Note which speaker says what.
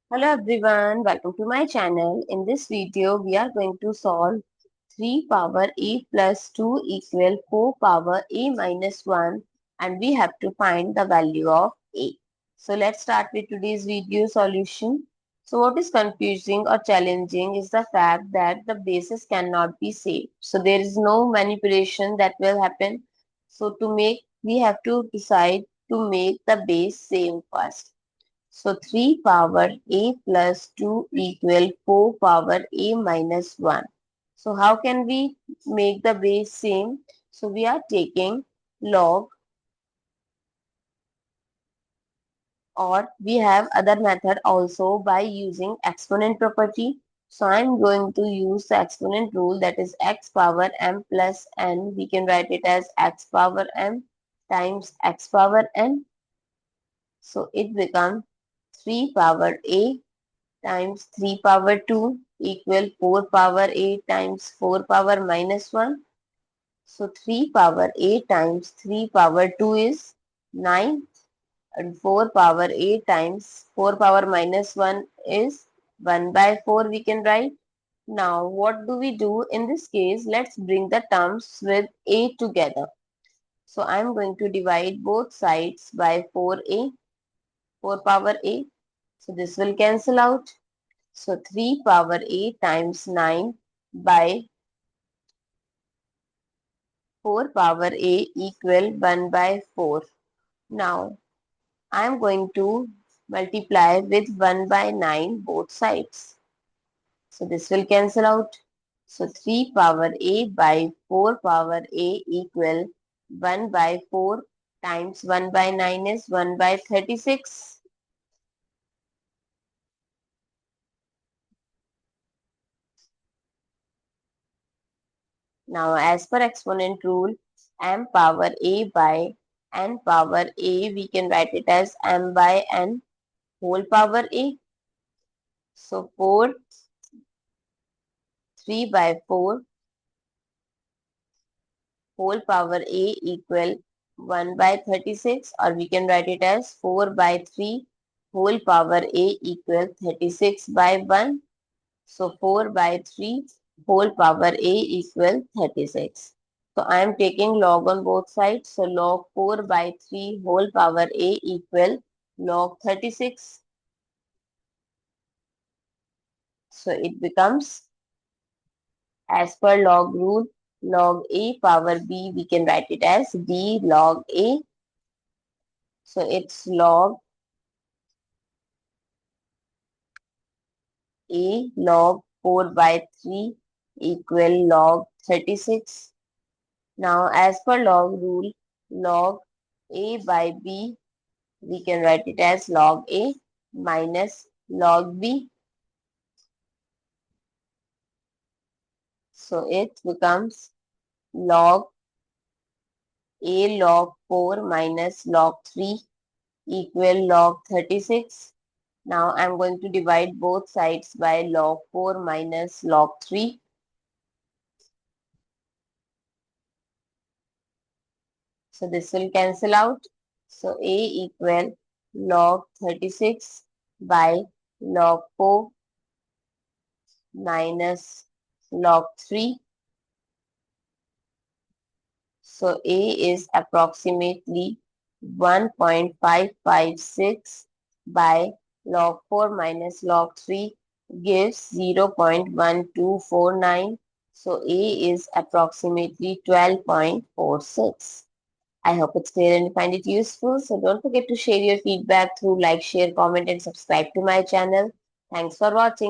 Speaker 1: Hello everyone, welcome to my channel. In this video, we are going to solve 3 power a plus 2 equal 4 power a minus 1 and we have to find the value of a. So let's start with today's video solution. So what is confusing or challenging is the fact that the bases cannot be saved. So there is no manipulation that will happen. So we have to decide to make the base same first. So 3 power a plus 2 equal 4 power a minus 1. So how can we make the base same? So we are taking log, or we have other method also by using exponent property. So I'm going to use the exponent rule, that is x power m plus n. We can write it as x power m times x power n. So it becomes 3 power a times 3 power 2 equal 4 power a times 4 power minus 1. So 3 power a times 3 power 2 is 9, and 4 power a times 4 power minus 1 is 1 by 4 we can write. Now what do we do in this case? Let's bring the terms with a together. So I'm going to divide both sides by 4a, 4 power a. So this will cancel out. So 3 power a times 9 by 4 power a equal 1 by 4. Now I am going to multiply with 1 by 9 both sides. So this will cancel out. So 3 power a by 4 power a equal 1 by 4 times 1 by 9 is 1 by 36. Now as per exponent rule, m power a by n power a, we can write it as m by n whole power a. So 3 by 4 whole power a equal 1 by 36, or we can write it as 4 by 3 whole power a equal 36 by 1. So 4 by 3 whole power a equal 36. So I am taking log on both sides. So log 4 by 3 whole power a equal log 36. So it becomes, as per log rule, log a power b, we can write it as b log a. So it's log a log 4 by 3 equal log 36. Now as per log rule, log a by b, we can write it as log a minus log b. So it becomes log a log 4 minus log 3 equal log 36. Now I'm going to divide both sides by log 4 minus log 3. So this will cancel out. So a equal log 36 by log 4 minus log 3. So a is approximately 1.556 by log 4 minus log 3 gives 0.1249. So a is approximately 12.46. I hope it's clear and you find it useful. So don't forget to share your feedback through like, share, comment and subscribe to my channel. Thanks for watching.